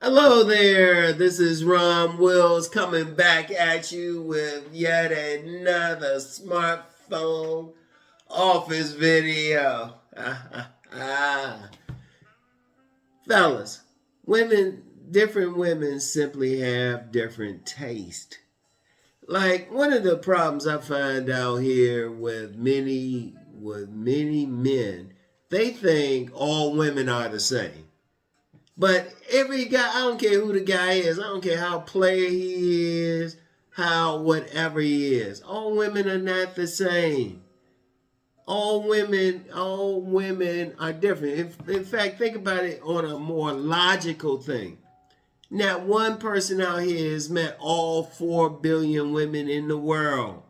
Hello there, this is RomWills coming back at you with yet another smartphone office video. Fellas, different women simply have different taste. Like one of the problems I find out here with many men, they think all women are the same. But every guy, I don't care who the guy is, I don't care how player he is, how whatever he is. All women are not the same. All women are different. In fact, think about it on a more logical thing. Not one person out here has met all 4 billion women in the world.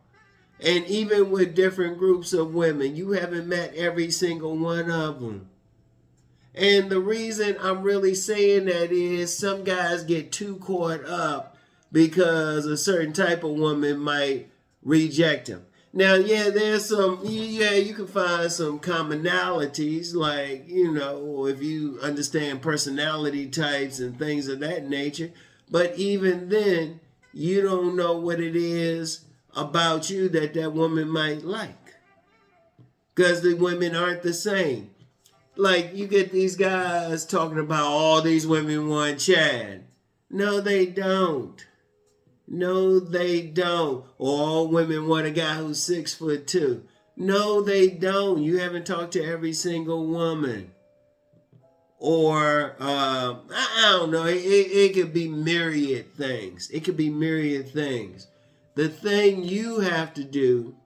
And even with different groups of women, you haven't met every single one of them. And the reason I'm really saying that is some guys get too caught up because a certain type of woman might reject him. Now, you can find some commonalities, like, if you understand personality types and things of that nature. But even then, you don't know what it is about you that woman might like. Because the women aren't the same. Like, you get these guys talking about all these women want Chad. No, they don't. No, they don't. Or all women want a guy who's 6'2". No, they don't. You haven't talked to every single woman. Or, I don't know. It could be myriad things. It could be myriad things. The thing you have to do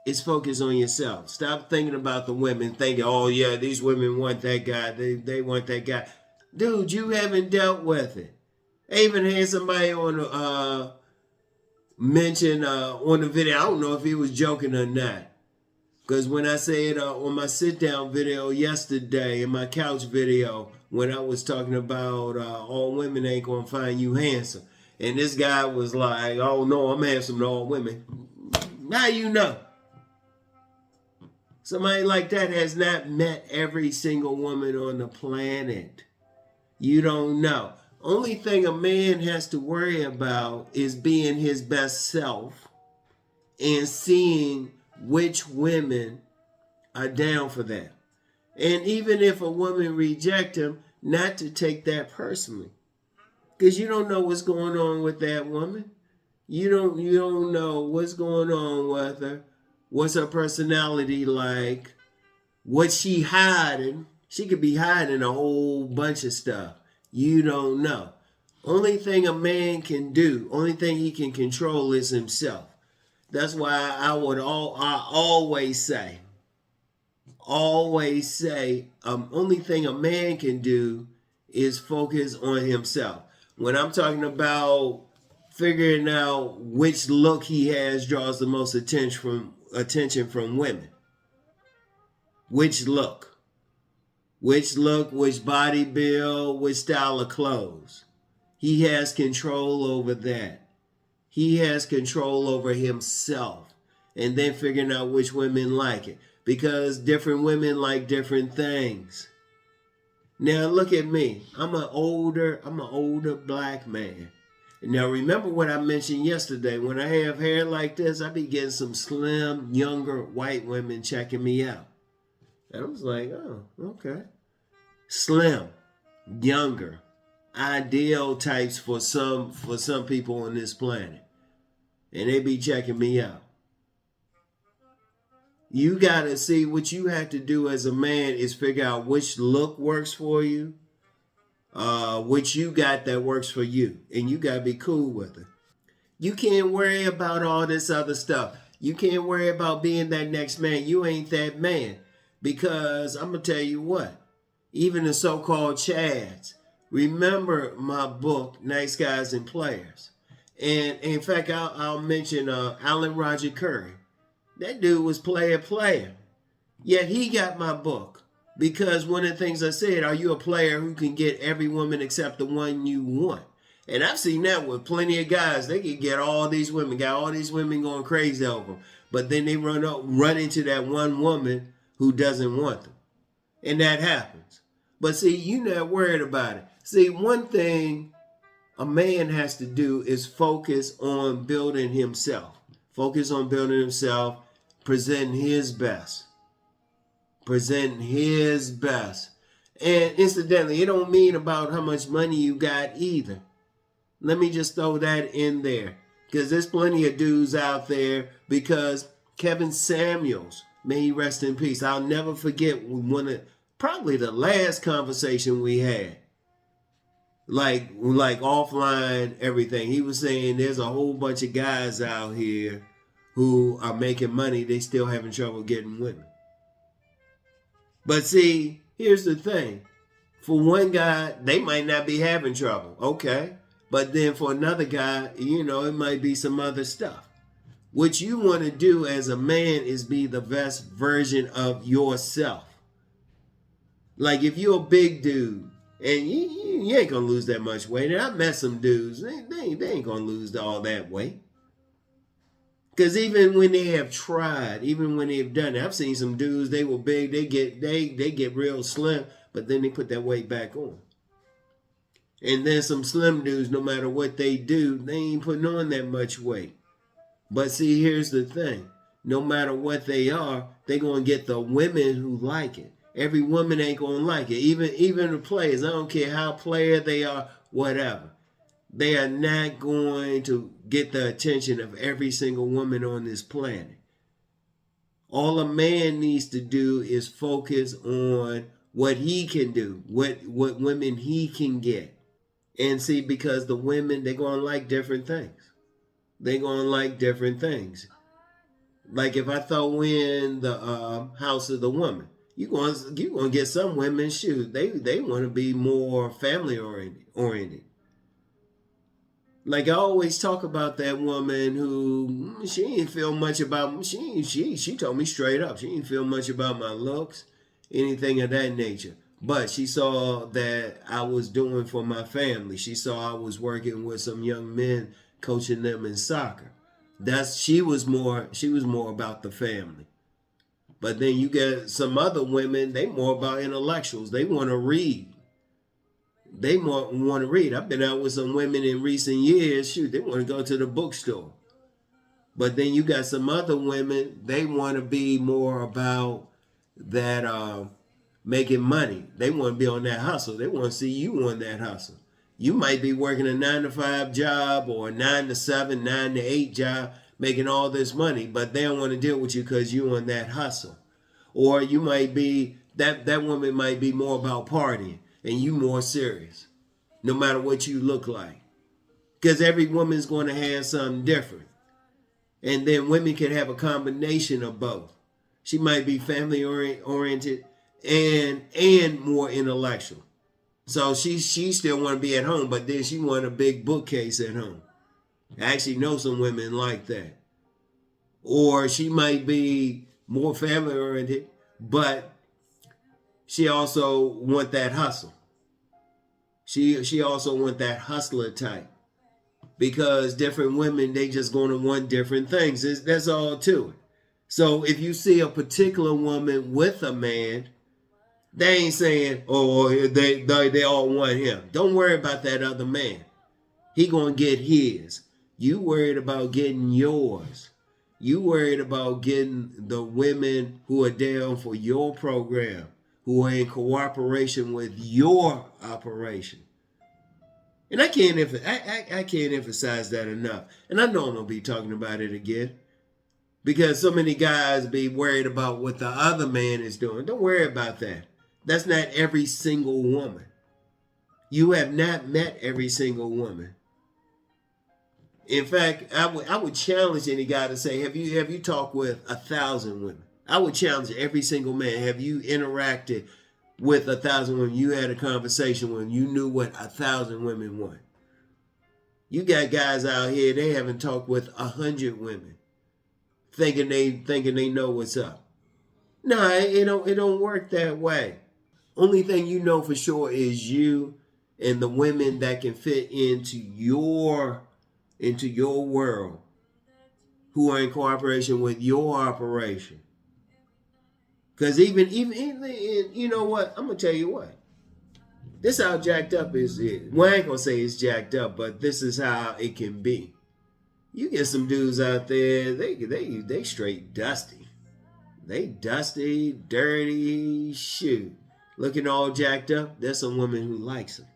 is focus on yourself. Stop thinking about the women, thinking, oh yeah, these women want that guy. They want that guy. Dude, you haven't dealt with it. I even had somebody on mention on the video. I don't know if he was joking or not. Because when I said on my sit down video yesterday, in my couch video, when I was talking about all women ain't gonna find you handsome. And this guy was like, oh no, I'm handsome to all women. How you know? Somebody like that has not met every single woman on the planet. You don't know. Only thing a man has to worry about is being his best self and seeing which women are down for that. And even if a woman rejects him, not to take that personally. Because you don't know what's going on with that woman. You don't know what's going on with her. What's her personality like? What's she hiding? She could be hiding a whole bunch of stuff. You don't know. Only thing a man can do, only thing he can control is himself. That's why I always say, only thing a man can do is focus on himself. When I'm talking about figuring out which look he has draws the most attention from women. Which look, which body build, which style of clothes. He has control over that. He has control over himself. And then figuring out which women like it. Because different women like different things. Now look at me. I'm an older black man. Now remember what I mentioned yesterday. When I have hair like this, I be getting some slim, younger white women checking me out. And I was like, oh, okay. Slim, younger, ideal types for some people on this planet. And they be checking me out. You got to see what you have to do as a man is figure out which look works for you, which you got that works for you. And you got to be cool with it. You can't worry about all this other stuff. You can't worry about being that next man. You ain't that man. Because I'm going to tell you what, even the so-called Chads, remember my book, Nice Guys and Players. And in fact, I'll mention Alan Roger Curry. That dude was player. Yet he got my book. Because one of the things I said, are you a player who can get every woman except the one you want? And I've seen that with plenty of guys. They can get all these women, got all these women going crazy over them. But then they run into that one woman who doesn't want them. And that happens. But see, you're not worried about it. See, one thing a man has to do is focus on building himself. Focus on building himself, presenting his best. Presenting his best. And incidentally, it don't mean about how much money you got either. Let me just throw that in there. Because there's plenty of dudes out there. Because Kevin Samuels, may he rest in peace. I'll never forget probably the last conversation we had. Like offline everything. He was saying there's a whole bunch of guys out here who are making money. They still having trouble getting women. But see, here's the thing. For one guy, they might not be having trouble. Okay. But then for another guy, it might be some other stuff. What you want to do as a man is be the best version of yourself. Like if you're a big dude and you ain't going to lose that much weight. And I met some dudes, they ain't going to lose all that weight. Because even when they have tried, even when they've done it, I've seen some dudes, they were big, they get real slim, but then they put that weight back on. And then some slim dudes, no matter what they do, they ain't putting on that much weight. But see, here's the thing. No matter what they are, they're going to get the women who like it. Every woman ain't going to like it. Even the players, I don't care how player they are, whatever. They are not going to get the attention of every single woman on this planet. All a man needs to do is focus on what he can do, what women he can get. And see, because the women, they're going to like different things. They're going to like different things. Like if I throw in the house of the woman, you're going to get some women, shoot, they want to be more family oriented. Like I always talk about that woman who she ain't feel much about she told me straight up she didn't feel much about my looks, anything of that nature. But she saw that I was doing for my family. She saw I was working with some young men, coaching them in soccer. She was more about the family. But then you get some other women, they more about intellectuals. They want to read. They want to read. I've been out with some women in recent years. Shoot, they want to go to the bookstore. But then you got some other women, they want to be more about that making money. They want to be on that hustle. They want to see you on that hustle. You might be working a 9-to-5 job or a 9-to-7, 9-to-8 job, making all this money, but they don't want to deal with you because you on that hustle. Or you might be, that woman might be more about partying and you more serious, no matter what you look like. Because every woman's going to have something different. And then women can have a combination of both. She might be family oriented and more intellectual. So she still want to be at home, but then she want a big bookcase at home. I actually know some women like that. Or she might be more family oriented, but she also want that hustle. She also want that hustler type. Because different women, they just going to want different things. That's all to it. So if you see a particular woman with a man, they ain't saying, oh, they all want him. Don't worry about that other man. He going to get his. You worried about getting yours. You worried about getting the women who are down for your program, who are in cooperation with your operation. And I can't emphasize that enough. And I know I'm going to be talking about it again. Because so many guys be worried about what the other man is doing. Don't worry about that. That's not every single woman. You have not met every single woman. In fact, I would challenge any guy to say, have you talked with 1,000 women? I would challenge every single man. Have you interacted with 1,000 women? You had a conversation when you knew what 1,000 women want. You got guys out here, they haven't talked with 100 women, thinking they know what's up. Nah, it don't work that way. Only thing you know for sure is you and the women that can fit into your world, who are in cooperation with your operation. Because even you know what? I'm gonna tell you what. This how jacked up is it. Well, I ain't gonna say it's jacked up, but this is how it can be. You get some dudes out there, they straight dusty. They dusty, dirty, shoot. Looking all jacked up, there's a woman who likes them.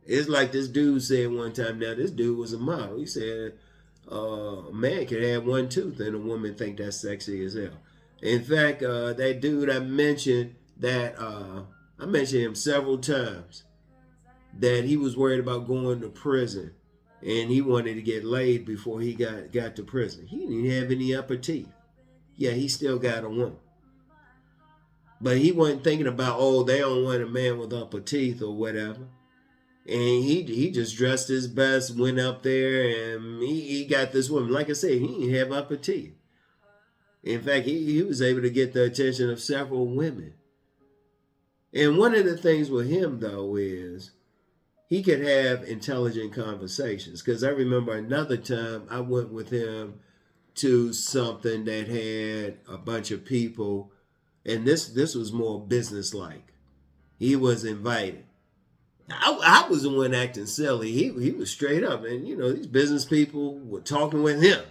It's like this dude said one time. Now, this dude was a model. He said, a man can have one tooth and a woman think that's sexy as hell. In fact, that dude I mentioned I mentioned him several times, that he was worried about going to prison and he wanted to get laid before he got to prison. He didn't have any upper teeth. Yeah, he still got a woman. But he wasn't thinking about, oh, they don't want a man with upper teeth or whatever. And he just dressed his best, went up there, and he got this woman. Like I said, he didn't have upper teeth. In fact, he was able to get the attention of several women. And one of the things with him, though, is he could have intelligent conversations. Because I remember another time I went with him to something that had a bunch of people, and this was more business-like. He was invited. I was the one acting silly. He was straight up, and these business people were talking with him.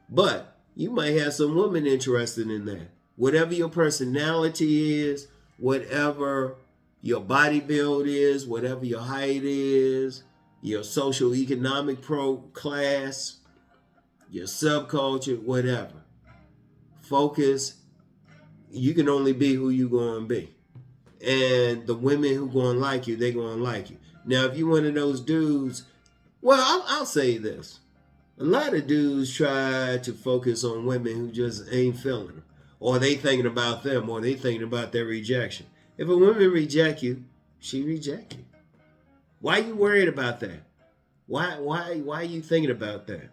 But you might have some women interested in that. Whatever your personality is, whatever your body build is, whatever your height is, your social economic class, your subculture, whatever. Focus. You can only be who you going to be. And the women who going to like you, they going to like you. Now, if you one of those dudes, well, I'll say this. A lot of dudes try to focus on women who just ain't feeling them. Or they thinking about them, or they thinking about their rejection. If a woman reject you, she reject you. Why are you worried about that? Why are you thinking about that?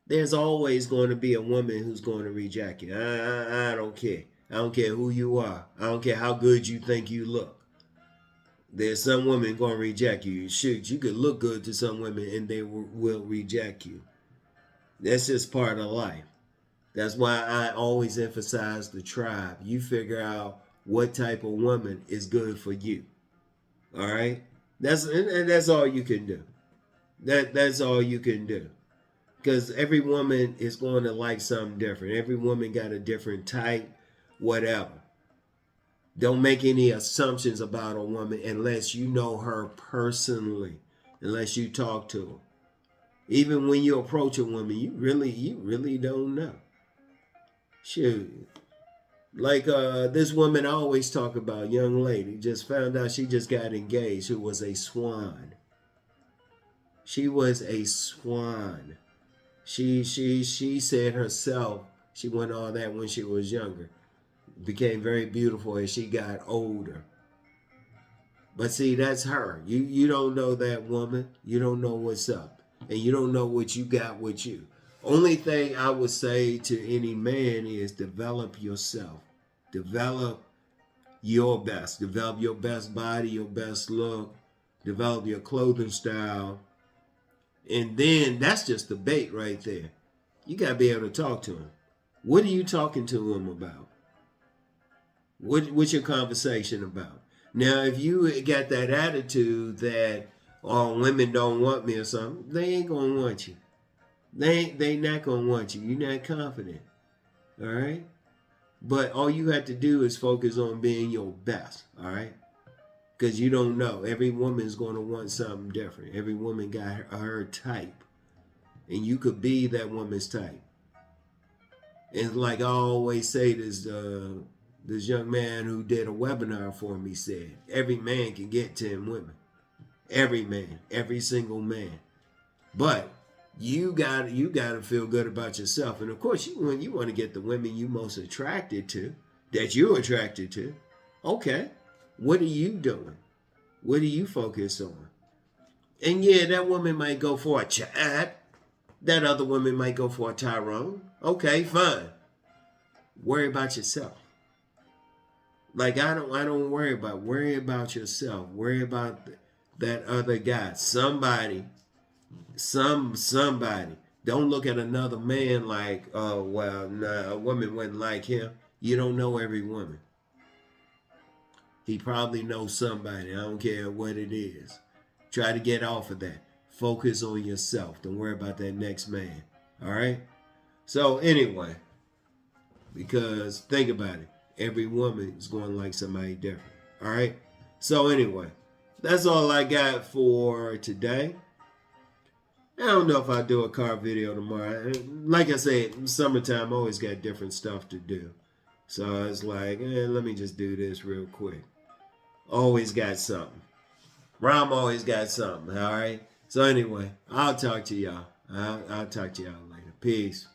There's always going to be a woman who's going to reject you. I don't care. I don't care who you are. I don't care how good you think you look. There's some women going to reject you. Shoot, you could look good to some women and they will reject you. That's just part of life. That's why I always emphasize the tribe. You figure out what type of woman is good for you. All right? That's all you can do. That's all you can do. Because every woman is going to like something different. Every woman got a different type, whatever. Don't make any assumptions about a woman unless you know her personally, unless you talk to her. Even when you approach a woman, you really don't know. Shoot. Like this woman I always talk about, young lady, just found out she just got engaged, who was a swan. She was a swan. She said herself, she went all that when she was younger. Became very beautiful as she got older. But see, that's her. You don't know that woman. You don't know what's up. And you don't know what you got with you. Only thing I would say to any man is develop yourself. Develop your best. Develop your best body, your best look. Develop your clothing style. And then that's just the bait right there. You got to be able to talk to him. What are you talking to him about? What's your conversation about? Now, if you got that attitude that, oh, women don't want me or something, they ain't going to want you. They not going to want you. You're not confident. All right? But all you have to do is focus on being your best. All right? Because you don't know. Every woman's going to want something different. Every woman got her type. And you could be that woman's type. And like I always say, this young man who did a webinar for me said, every man can get 10 women. Every man. Every single man. But you got to feel good about yourself. And of course, when you want to get the women you most attracted to, that you're attracted to, okay. What are you doing? What do you focus on? And yeah, that woman might go for a Chad. That other woman might go for a Tyrone. Okay, fine. Worry about yourself. Like I don't worry about yourself. Worry about that other guy. Somebody. Don't look at another man like, oh well, nah, a woman wouldn't like him. You don't know every woman. He probably knows somebody. I don't care what it is. Try to get off of that. Focus on yourself. Don't worry about that next man. All right? So anyway, because think about it. Every woman is going to like somebody different. All right? So anyway, that's all I got for today. I don't know if I'll do a car video tomorrow. Like I said, summertime, I always got different stuff to do. So it's like, let me just do this real quick. Always got something. Rom always got something, all right? So anyway, I'll talk to y'all. I'll talk to y'all later. Peace.